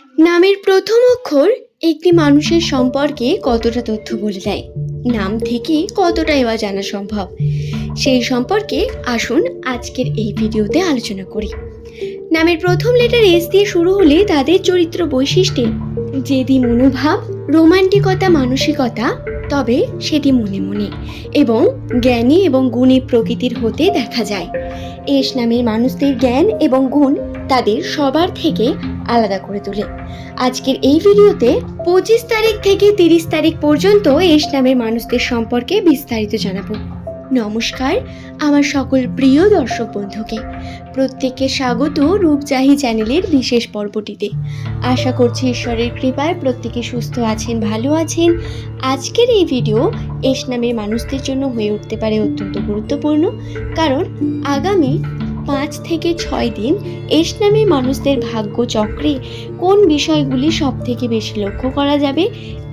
নামের প্রথম অক্ষর একটি মানুষের সম্পর্কে কতটা তথ্য বলে দেয়, নাম থেকে কতটাই বা জানা সম্ভব, সেই সম্পর্কে আসুন আজকের এই ভিডিওতে আলোচনা করি। নামের প্রথম লেটার এস দিয়ে শুরু হলে তাদের চরিত্র বৈশিষ্ট্যে জেদি মনোভাব, রোমান্টিকতা, মানসিকতা, তবে সেটি মনে মনে এবং জ্ঞানী এবং গুণী প্রকৃতির হতে দেখা যায়। এস নামের মানুষদের জ্ঞান এবং গুণ তাদের সবার থেকে আলাদা করে তোলে। আজকের এই ভিডিওতে 25 তারিখ থেকে 30 তারিখ পর্যন্ত এস নামের মানুষদের সম্পর্কে বিস্তারিত জানাবো। নমস্কার আমার সকল প্রিয় দর্শক বন্ধুকে, প্রত্যেককে স্বাগত রূপজাহি চ্যানেলের বিশেষ পর্বটিতে। আশা করছি ঈশ্বরের কৃপায় প্রত্যেকে সুস্থ আছেন, ভালো আছেন। আজকের এই ভিডিও এস নামের মানুষদের জন্য হয়ে উঠতে পারে অত্যন্ত গুরুত্বপূর্ণ, কারণ আগামী 5 থেকে 6 দিন এস নামের মানুষদের ভাগ্য চক্রে কোন বিষয়গুলি সব থেকে বেশি লক্ষ্য করা যাবে,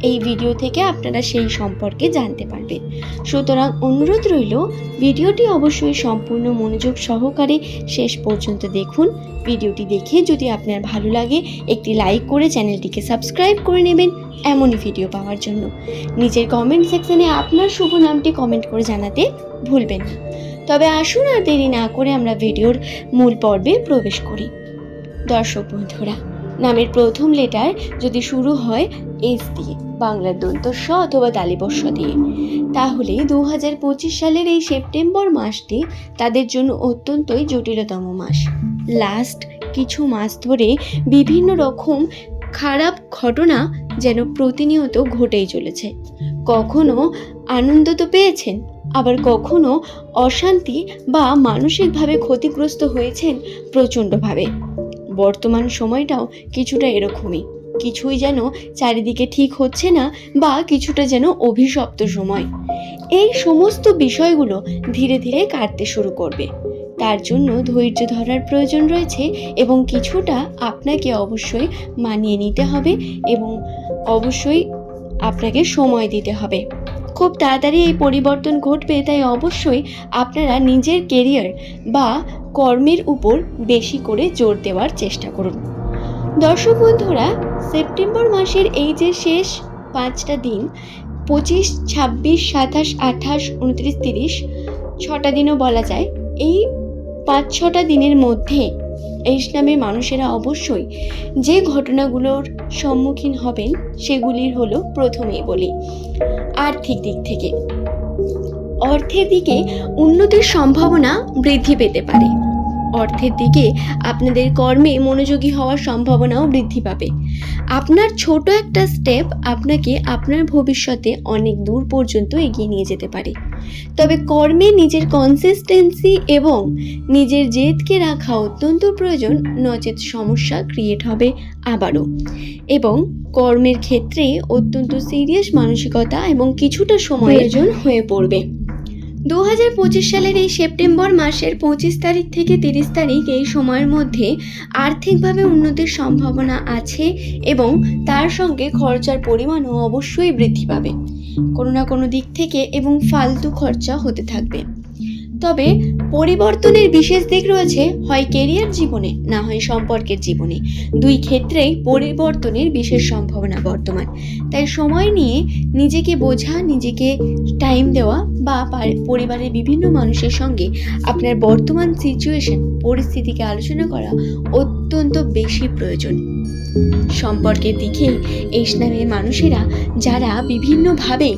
এই ভিডিও থেকে আপনারা সেই সম্পর্কে জানতে পারবেন। সুতরাং অনুরোধ রইল, ভিডিওটি অবশ্যই সম্পূর্ণ মনোযোগ সহকারে শেষ পর্যন্ত দেখুন। ভিডিওটি দেখে যদি আপনার ভালো লাগে একটি লাইক করে চ্যানেলটিকে সাবস্ক্রাইব করে নেবেন এমনই ভিডিও পাওয়ার জন্য। নিজের কমেন্ট সেকশনে আপনার শুভ নামটি কমেন্ট করে জানাতে ভুলবেন না। তবে আসুন আর দেরি না করে আমরা ভিডিওর মূল পর্বে প্রবেশ করি। দর্শক বন্ধুরা, নামের প্রথম লেটার যদি শুরু হয় এস দিয়ে, বাংলার দন্ত স অথবা তালিবস্য দিয়ে, তাহলে 2025 সালের এই সেপ্টেম্বর মাসটি তাদের জন্য অত্যন্তই জটিলতম মাস। লাস্ট কিছু মাস ধরে বিভিন্ন রকম খারাপ ঘটনা যেন প্রতিনিয়ত ঘটেই চলেছে। কখনো আনন্দ তো পেয়েছেন, আবার কখনো অশান্তি বা মানসিকভাবে ক্ষতিগ্রস্ত হয়েছেন প্রচণ্ডভাবে। বর্তমান সময়টাও কিছুটা এরকমই, কিছুই যেন চারিদিকে ঠিক হচ্ছে না বা কিছুটা যেন অভিশপ্ত সময়। এই সমস্ত বিষয়গুলো ধীরে ধীরে কাটতে শুরু করবে। তার জন্য ধৈর্য ধরার প্রয়োজন রয়েছে এবং কিছুটা আপনাকে অবশ্যই মানিয়ে নিতে হবে এবং অবশ্যই আপনাকে সময় দিতে হবে। খুব তাড়াতাড়ি এই পরিবর্তন ঘটবে, তাই অবশ্যই আপনারা নিজের কেরিয়ার বা কর্মের উপর বেশি করে জোর দেওয়ার চেষ্টা করুন। দর্শক বন্ধুরা, সেপ্টেম্বর মাসের এই যে শেষ 5টা দিন, 25, 26, 27, 28, 29, 30, 6টা দিনও বলা যায়, এই 5-6টা দিনের মধ্যে এস নামের মানুষেরা অবশ্যই যে ঘটনাগুলোর সম্মুখীন হবেন সেগুলির হলো, প্রথমেই বলি আর্থিক দিক থেকে। অর্থের দিকে উন্নতির সম্ভাবনা বৃদ্ধি পেতে পারে। অর্থের দিকে আপনাদের কর্মে মনোযোগী হওয়ার সম্ভাবনাও বৃদ্ধি পাবে। আপনার ছোট একটা স্টেপ আপনাকে আপনার ভবিষ্যতে অনেক দূর পর্যন্ত এগিয়ে নিয়ে যেতে পারে। তবে কর্মে নিজের কনসিস্টেন্সি এবং নিজের জেদকে রাখা অত্যন্ত প্রয়োজন, নচেত সমস্যা ক্রিয়েট হবে আবারও। এবং কর্মের ক্ষেত্রে অত্যন্ত সিরিয়াস মানসিকতা এবং কিছুটা সময় প্রয়োজন হয়ে পড়বে। 2025 সালের এই সেপ্টেম্বর মাসের 25 তারিখ থেকে 30 তারিখ এই সময়ের মধ্যে আর্থিকভাবে উন্নতির সম্ভাবনা আছে এবং তার সঙ্গে খরচার পরিমাণও অবশ্যই বৃদ্ধি পাবে কোনো না কোনো দিক থেকে এবং ফালতু খরচা হতে থাকবে। তবে পরিবর্তনের বিশেষ দিক রয়েছে, হয় কেরিয়ার জীবনে না হয় সম্পর্কের জীবনে, দুই ক্ষেত্রেই পরিবর্তনের বিশেষ সম্ভাবনা বর্তমান। তাই সময় নিয়ে নিজেকে বোঝা, নিজেকে টাইম দেওয়া বা পরিবারের বিভিন্ন মানুষের সঙ্গে আপনার বর্তমান সিচুয়েশন, পরিস্থিতিকে আলোচনা করা অত্যন্ত বেশি প্রয়োজন। সম্পর্কের দিকে এস নামের মানুষেরা যারা বিভিন্নভাবে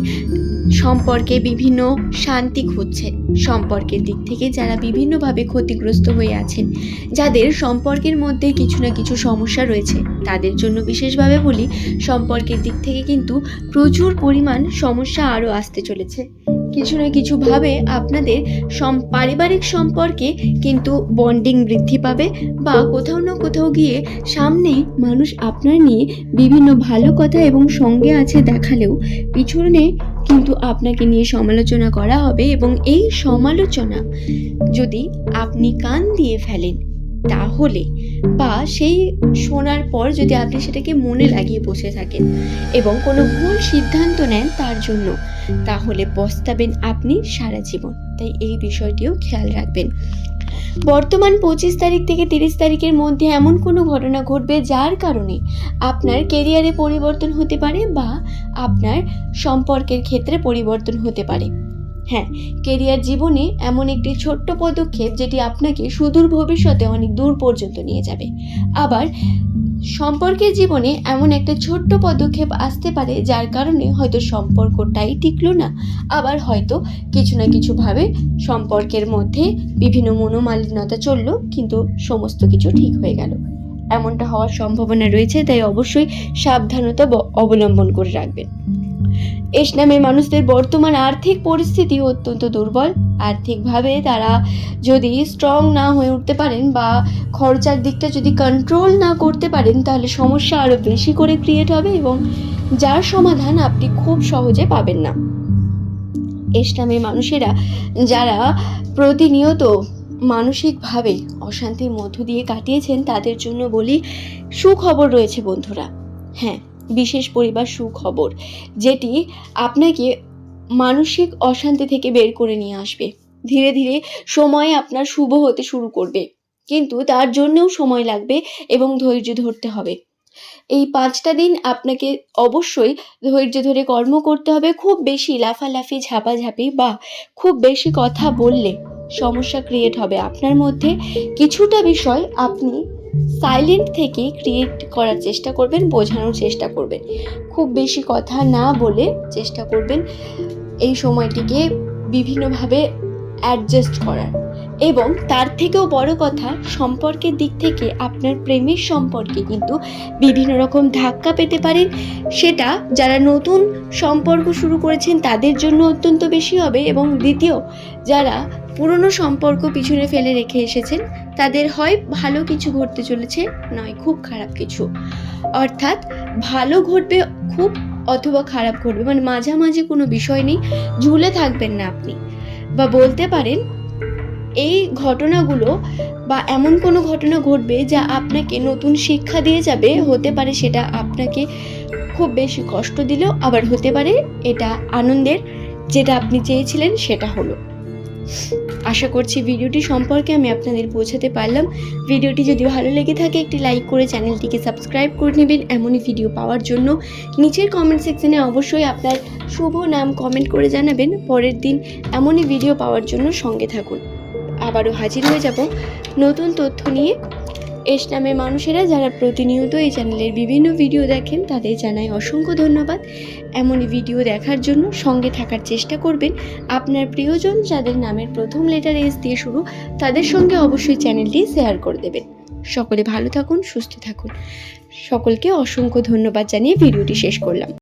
সম্পর্কে বিভিন্ন শান্তি খুঁজছেন, সম্পর্কের দিক থেকে যারা বিভিন্নভাবে ক্ষতিগ্রস্ত হয়ে আছেন, যাদের সম্পর্কের মধ্যে কিছু না কিছু সমস্যা রয়েছে, তাদের জন্য বিশেষভাবে বলি, সম্পর্কের দিক থেকে কিন্তু প্রচুর পরিমাণ সমস্যা আরও আসতে চলেছে। কিছু না কিছুভাবে আপনাদের পারিবারিক সম্পর্কে কিন্তু বন্ডিং বৃদ্ধি পাবে বা কোথাও না কোথাও গিয়ে সামনে মানুষ আপনার নিয়ে বিভিন্ন ভালো কথা এবং সঙ্গে আছে দেখালেও পিছনে কিন্তু আপনাকে নিয়ে সমালোচনা করা হবে। এবং এই সমালোচনা যদি আপনি কান দিয়ে ফেলেন তাহলে, বা সেই শোনার পর যদি আপনি সেটাকে মনে লাগিয়ে বসে থাকেন এবং কোনো ভুল সিদ্ধান্ত নেন তার জন্য, তাহলে পস্তাবেন আপনি সারা জীবন। তাই এই বিষয়টিও খেয়াল রাখবেন। বর্তমান 25 তারিখ থেকে 30 তারিখের মধ্যে এমন কোনো ঘটনা ঘটবে যার কারণে আপনার কেরিয়ারে পরিবর্তন হতে পারে বা আপনার সম্পর্কের ক্ষেত্রে পরিবর্তন হতে পারে। হ্যাঁ, কেরিয়ার জীবনে এমন একটি ছোট্ট পদক্ষেপ যেটি আপনাকে সুদূর ভবিষ্যতে অনেক দূর পর্যন্ত নিয়ে যাবে। আবার সম্পর্কের জীবনে এমন একটা ছোট্ট পদক্ষেপ আসতে পারে যার কারণে হয়তো সম্পর্কটাই টিকলো না, আবার হয়তো কিছু না কিছুভাবে সম্পর্কের মধ্যে বিভিন্ন মনোমালিন্যতা চললো, কিন্তু সমস্ত কিছু ঠিক হয়ে গেল। এমনটা হওয়ার সম্ভাবনা রয়েছে, তাই অবশ্যই সাবধানতা অবলম্বন করে রাখবেন। এস নামের মানুষদের বর্তমান আর্থিক পরিস্থিতি অত্যন্ত দুর্বল। আর্থিকভাবে তারা যদি স্ট্রং না হয়ে উঠতে পারেন বা খরচার দিকটা যদি কন্ট্রোল না করতে পারেন, তাহলে সমস্যা আরও বেশি করে ক্রিয়েট হবে এবং যার সমাধান আপনি খুব সহজে পাবেন না। এস নামের মানুষেরা যারা প্রতিনিয়ত মানসিকভাবে অশান্তির মধ্য দিয়ে কাটিয়েছেন, তাদের জন্য বলি সুখবর রয়েছে বন্ধুরা। হ্যাঁ, বিশেষ পরিবার সুখবর, যেটি আপনাকে মানসিক অশান্তি থেকে বের করে নিয়ে আসবে। ধীরে ধীরে সময় আপনার শুভ হতে শুরু করবে, কিন্তু তার জন্যও সময় লাগবে এবং ধৈর্য ধরতে হবে। এই 5টা দিন আপনাকে অবশ্যই ধৈর্য ধরে কর্ম করতে হবে। খুব বেশি লাফালাফি ঝাপাঝাপি বা খুব বেশি কথা বললে সমস্যা ক্রিয়েট হবে আপনার মধ্যে। কিছুটা বিষয় আপনি সাইলেন্ট থেকে ক্রিয়েট করার চেষ্টা করবেন, বোঝানোর চেষ্টা করবেন। খুব বেশি কথা না বলে চেষ্টা করবেন এই সময়টিকে বিভিন্নভাবে অ্যাডজাস্ট করার। এবং তার থেকেও বড় কথা, সম্পর্কের দিক থেকে আপনার প্রেমের সম্পর্কে কিন্তু বিভিন্ন রকম ধাক্কা পেতে পারেন। সেটা যারা নতুন সম্পর্ক শুরু করেছেন তাদের জন্য অত্যন্ত বেশি হবে, এবং দ্বিতীয়, যারা পুরনো সম্পর্ক পিছনে ফেলে রেখে এসেছেন তাদের হয় ভালো কিছু ঘটতে চলেছে, নয় খুব খারাপ কিছু। অর্থাৎ ভালো ঘটবে খুব, অথবা খারাপ ঘটবে, মানে মাঝামাঝি কোনো বিষয় নেই। ঝুলে থাকবেন না আপনি, বা বলতে পারেন এই ঘটনাগুলো বা এমন কোনো ঘটনা ঘটবে যা আপনাকে নতুন শিক্ষা দিয়ে যাবে। হতে পারে সেটা আপনাকে খুব বেশি কষ্ট দিলেও, আবার হতে পারে এটা আনন্দের, যেটা আপনি চেয়েছিলেন সেটা হলো। আশা করছি ভিডিওটি সম্পর্কে আমি আপনাদের পৌঁছাতে পারলাম। ভিডিওটি যদি ভালো লেগে থাকে একটি লাইক করে চ্যানেলটিকে সাবস্ক্রাইব করে নেবেন এমনই ভিডিও পাওয়ার জন্য। নিচের কমেন্ট সেকশনে অবশ্যই আপনার শুভ নাম কমেন্ট করে জানাবেন। পরের দিন এমনই ভিডিও পাওয়ার জন্য সঙ্গে থাকুন। আবারও হাজির হয়ে যাব নতুন তথ্য নিয়ে। এস নামের মানুষেরা যারা প্রতিনিয়ত এই চ্যানেলের বিভিন্ন ভিডিও দেখেন তাদের জানাই অসংখ্য ধন্যবাদ। এমনই ভিডিও দেখার জন্য সঙ্গে থাকার চেষ্টা করবেন। আপনার প্রিয়জন যাদের নামের প্রথম লেটার এস দিয়ে শুরু, তাদের সঙ্গে অবশ্যই চ্যানেলটি শেয়ার করে দেবেন। সকলে ভালো থাকুন, সুস্থ থাকুন। সকলকে অসংখ্য ধন্যবাদ জানিয়ে ভিডিওটি শেষ করলাম।